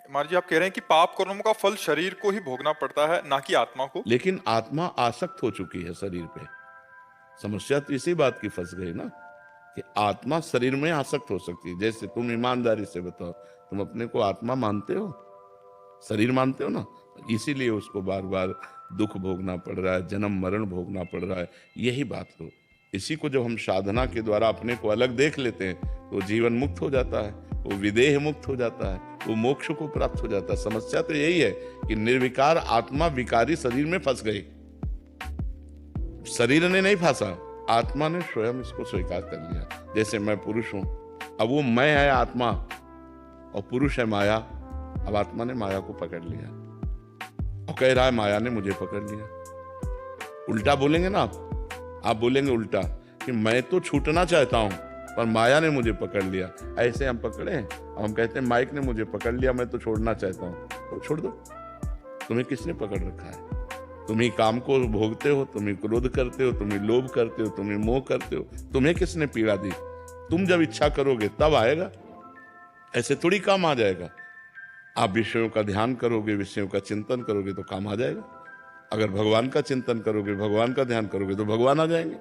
महाराज जी आप कह रहे हैं कि पाप कर्मों का फल शरीर को ही भोगना पड़ता है, ना कि आत्मा को। लेकिन आत्मा आसक्त हो चुकी है शरीर पे। समस्या तो इसी बात की फंस गई ना कि आत्मा शरीर में आसक्त हो सकती है। जैसे तुम ईमानदारी से बताओ, तुम अपने को आत्मा मानते हो, शरीर मानते हो ना? इसीलिए उसको बार बार दुख भोगना पड़ रहा है, जन्म मरण भोगना पड़ रहा है। यही बात हो, इसी को जब हम साधना के द्वारा अपने को अलग देख लेते हैं तो जीवन मुक्त हो जाता है, वो विदेह मुक्त हो जाता है, वो मोक्ष को प्राप्त हो जाता है। समस्या तो यही है कि निर्विकार आत्मा विकारी शरीर में फंस गई। शरीर ने नहीं फंसा, आत्मा ने स्वयं इसको स्वीकार कर लिया। जैसे मैं पुरुष हूं, अब वो मैं है आत्मा और पुरुष है माया। अब आत्मा ने माया को पकड़ लिया और कह रहा है माया ने मुझे पकड़ लिया। उल्टा बोलेंगे ना आप बोलेंगे उल्टा कि मैं तो छूटना चाहता हूं पर माया ने मुझे पकड़ लिया। ऐसे हम पकड़े हैं, हम कहते हैं माइक ने मुझे पकड़ लिया, मैं तो छोड़ना चाहता हूं। तो छोड़ दो, तुम्हें किसने पकड़ रखा है? तुम ही काम को भोगते हो, तुम ही क्रोध करते हो, तुम ही लोभ करते हो, तुम ही मोह करते हो। तुम्हें किसने पीड़ा दी? तुम जब इच्छा करोगे तब आएगा, ऐसे थोड़ी काम आ जाएगा। आप विषयों का ध्यान करोगे, विषयों का चिंतन करोगे तो काम आ जाएगा। अगर भगवान का चिंतन करोगे, भगवान का ध्यान करोगे तो भगवान आ जाएंगे।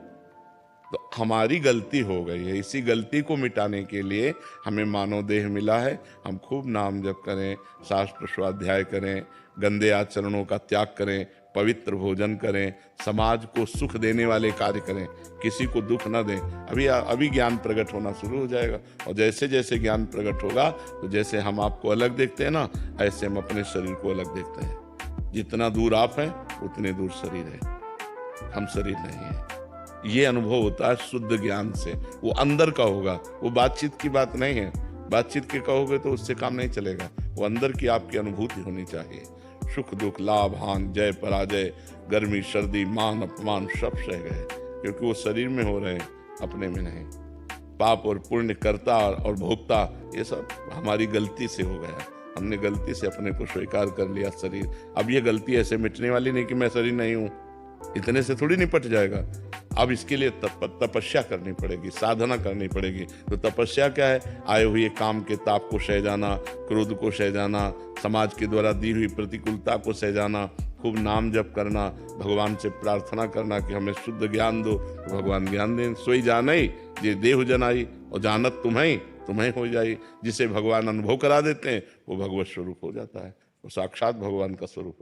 तो हमारी गलती हो गई है, इसी गलती को मिटाने के लिए हमें मानव देह मिला है। हम खूब नाम जप करें, शास्त्र स्वाध्याय करें, गंदे आचरणों का त्याग करें, पवित्र भोजन करें, समाज को सुख देने वाले कार्य करें, किसी को दुख न दें। अभी ज्ञान प्रकट होना शुरू हो जाएगा और जैसे जैसे ज्ञान प्रकट होगा तो जैसे हम आपको अलग देखते हैं ना, ऐसे हम अपने शरीर को अलग देखते हैं। जितना दूर आप हैं उतने दूर शरीर है, हम शरीर नहीं है। ये अनुभव होता है शुद्ध ज्ञान से, वो अंदर का होगा, वो बातचीत की बात नहीं है। बातचीत के कहोगे तो उससे काम नहीं चलेगा, वो अंदर की आपकी अनुभूति होनी चाहिए। सुख दुख, लाभ हानि, जय पराजय, गर्मी सर्दी, मान अपमान सब सह गए, क्योंकि वो शरीर में हो रहे हैं, अपने में नहीं। पाप और पुण्य, कर्ता और भोक्ता, ये सब हमारी गलती से हो गया। हमने गलती से अपने को स्वीकार कर लिया शरीर। अब ये गलती ऐसे मिटने वाली नहीं कि मैं शरीर नहीं हूं, इतने से थोड़ी निपट जाएगा। अब इसके लिए तपस्या करनी पड़ेगी, साधना करनी पड़ेगी। तो तपस्या क्या है? आए हुए काम के ताप को सह जाना, क्रोध को सह जाना, समाज के द्वारा दी हुई प्रतिकूलता को सह जाना, खूब नाम जप करना, भगवान से प्रार्थना करना कि हमें शुद्ध ज्ञान दो, तो भगवान ज्ञान दें। सोई जानई ये देह जनाई और जानत तुम्हें हो जाई। जिसे भगवान अनुभव करा देते हैं वो भगवत स्वरूप हो जाता है, वो साक्षात भगवान का स्वरूप।